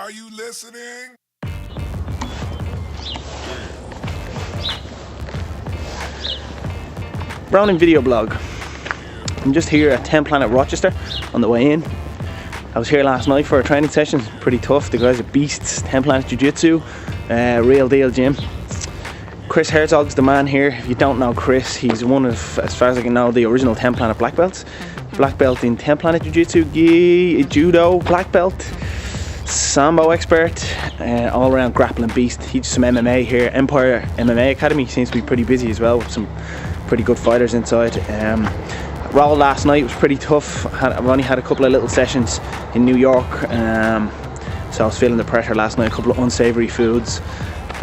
Are you listening? Ronin video blog. I'm just here at 10 Planet Rochester on the way in. I was here last night for a training session. Pretty tough. The guys are beasts. 10 Planet Jiu-Jitsu, real deal gym. Chris Herzog's the man here. If you don't know Chris, he's one of, as far as I can know, the original 10 Planet black belts. Black belt in 10 Planet Jiu-Jitsu, gi, judo, black belt, sambo expert, all around grappling beast. He does some MMA here. Empire MMA Academy seems to be pretty busy as well, with some pretty good fighters inside. Roll last night was pretty tough. I've only had a couple of little sessions in New York, so I was feeling the pressure last night. A couple of unsavoury foods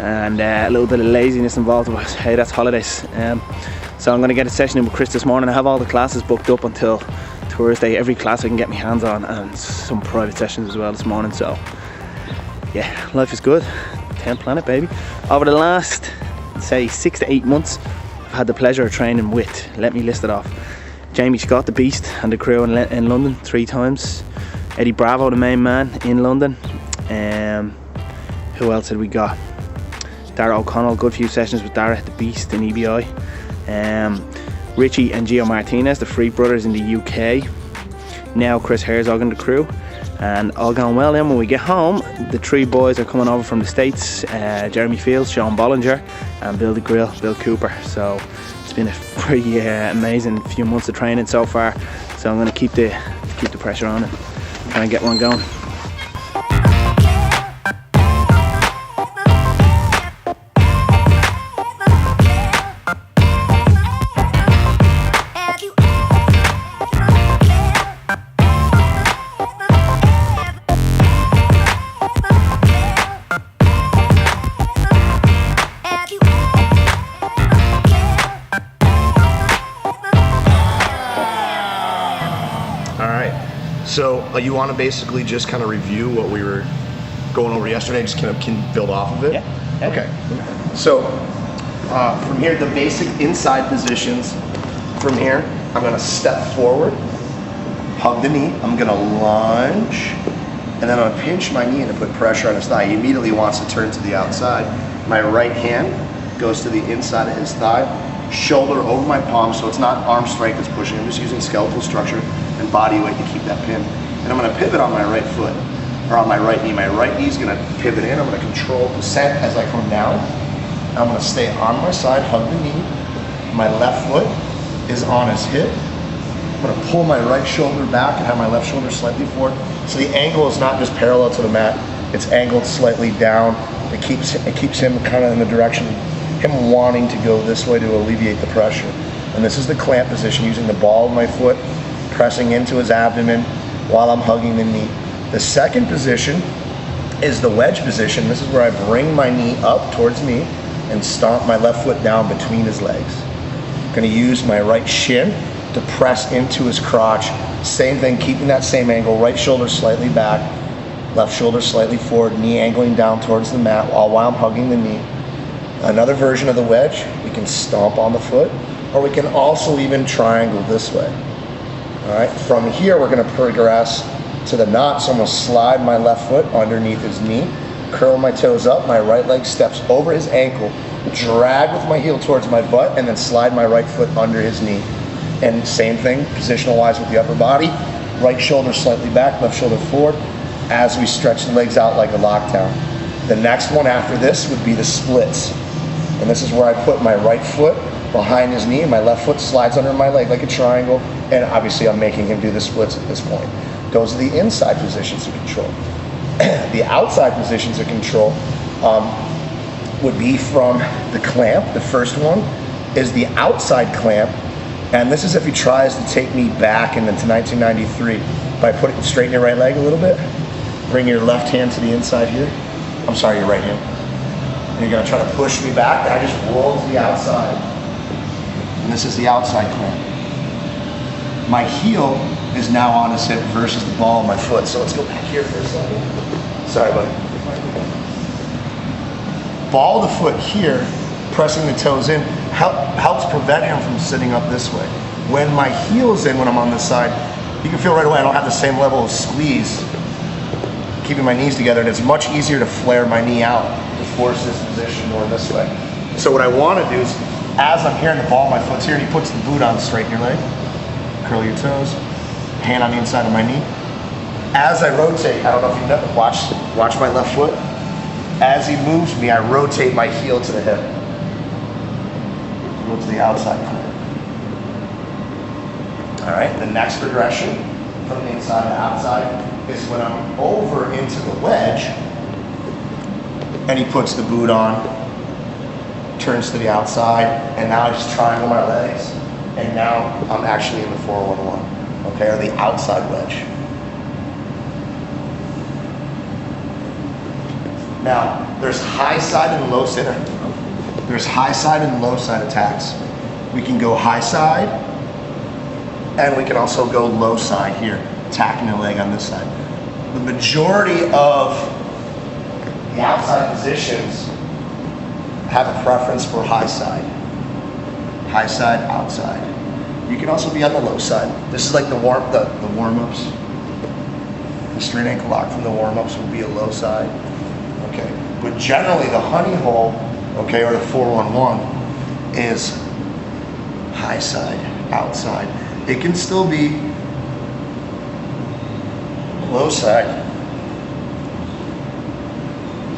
and a little bit of laziness involved, but hey, that's holidays. So I'm going to get a session in with Chris this morning. I have all the classes booked up until Thursday. Every class I can get my hands on, and some private sessions as well this morning. So yeah, life is good. 10 Planet, baby. Over the last, say, 6 to 8 months, I've had the pleasure of training with, let me list it off, Jamie Scott, the Beast, and the crew in London 3 times. Eddie Bravo, the main man, in London. Who else had we got? Dara O'Connell, good few sessions with Dara, the Beast, in EBI. Richie and Gio Martinez, the Freak Brothers in the UK. Now Chris Herzog and the crew. And all going well. Then when we get home, the 3 boys are coming over from the States. Jeremy Fields, Sean Bollinger, and Bill the Grill, Bill Cooper. So it's been a pretty amazing few months of training so far. So I'm going to keep the pressure on and try and get one going. So you want to basically just kind of review what we were going over yesterday, just kind of can build off of it? Yeah. Okay. So from here, the basic inside positions. From here, I'm going to step forward, hug the knee. I'm going to lunge, and then I'm going to pinch my knee and put pressure on his thigh. He immediately wants to turn to the outside. My right hand goes to the inside of his thigh, shoulder over my palm, so it's not arm strength that's pushing. I'm just using skeletal structure and body weight to keep that pin. And I'm going to pivot on my right foot, or on my right knee. My right knee is going to pivot in. I'm going to control descent as I come down. I'm going to stay on my side, hug the knee. My left foot is on his hip. I'm going to pull my right shoulder back and have my left shoulder slightly forward. So the angle is not just parallel to the mat, it's angled slightly down. It keeps him kind of in the direction, him wanting to go this way to alleviate the pressure. And this is the clamp position, using the ball of my foot, pressing into his abdomen while I'm hugging the knee. The second position is the wedge position. This is where I bring my knee up towards me and stomp my left foot down between his legs. I'm gonna use my right shin to press into his crotch. Same thing, keeping that same angle, right shoulder slightly back, left shoulder slightly forward, knee angling down towards the mat while I'm hugging the knee. Another version of the wedge, we can stomp on the foot, or we can also even triangle this way. All right, from here we're going to progress to the knot, so I'm going to slide my left foot underneath his knee, curl my toes up, my right leg steps over his ankle, drag with my heel towards my butt, and then slide my right foot under his knee. And same thing, positional wise with the upper body, right shoulder slightly back, left shoulder forward, as we stretch the legs out like a lockdown. The next one after this would be the splits. And this is where I put my right foot behind his knee, and my left foot slides under my leg like a triangle, and obviously I'm making him do the splits at this point. Those are the inside positions of control. The outside positions of control would be from the clamp. The first one is the outside clamp, and this is if he tries to take me back into 1993 by straighten your right leg a little bit, bring your left hand to the inside here. I'm sorry, your right hand. And you're gonna try to push me back, and I just roll to the outside. And this is the outside clamp. My heel is now on his hip versus the ball of my foot. So let's go back here for a second. Sorry, buddy. Ball of the foot here, pressing the toes in, helps prevent him from sitting up this way. When my heel is in, when I'm on this side, you can feel right away I don't have the same level of squeeze keeping my knees together, and it's much easier to flare my knee out to force this position more this way. So what I want to do is, as I'm here and the ball of my foot's here, and he puts the boot on, straighten your leg, curl your toes, hand on the inside of my knee. As I rotate, I don't know if you've done it, watch my left foot. As he moves me, I rotate my heel to the hip. Go to the outside corner. All right, the next progression from the inside to outside is when I'm over into the wedge, and he puts the boot on, turns to the outside, and now I just triangle my legs, and now I'm actually in the 4-1-1, okay, or the outside wedge. Now, there's high side and low side. There's high side and low side attacks. We can go high side, and we can also go low side here, attacking the leg on this side. The majority of the outside positions have a preference for high side. High side, outside. You can also be on the low side. This is like the warm-ups. The straight ankle lock from the warm-ups would be a low side. Okay, but generally the honey hole, okay, or the 4-1-1 is high side, outside. It can still be low side.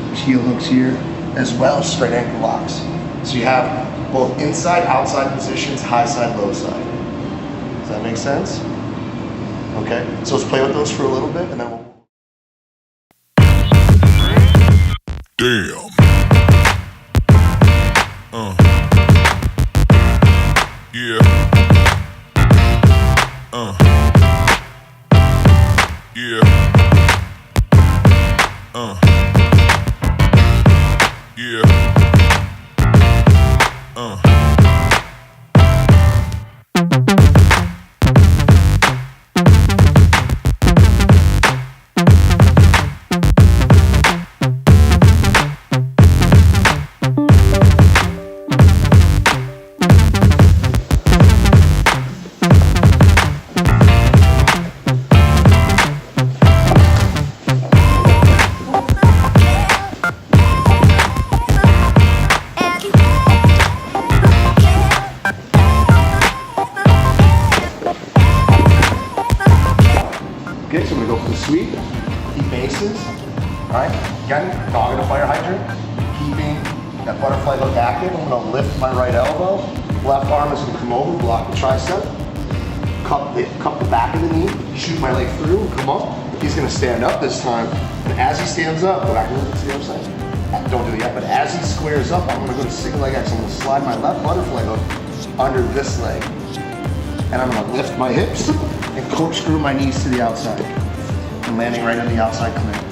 There's heel hooks here, as well as straight ankle locks. So you have both inside, outside positions, high side, low side. Does that make sense? Okay, so let's play with those for a little bit, and then we'll. Damn. Yeah. Yeah. Yeah. Okay, so I'm gonna go for the sweep, keep bases. All right, again, dog in a fire hydrant, keeping that butterfly hook active. I'm gonna lift my right elbow. Left arm is gonna come over, block the tricep, cup the back of the knee, shoot my leg through, and come up. He's gonna stand up this time, and as he stands up, go back to the other side. Don't do it yet, but as he squares up, I'm gonna go to single leg X. I'm gonna slide my left butterfly hook under this leg, and I'm gonna lift my hips and corkscrew my knees to the outside. I'm landing right on the outside clear.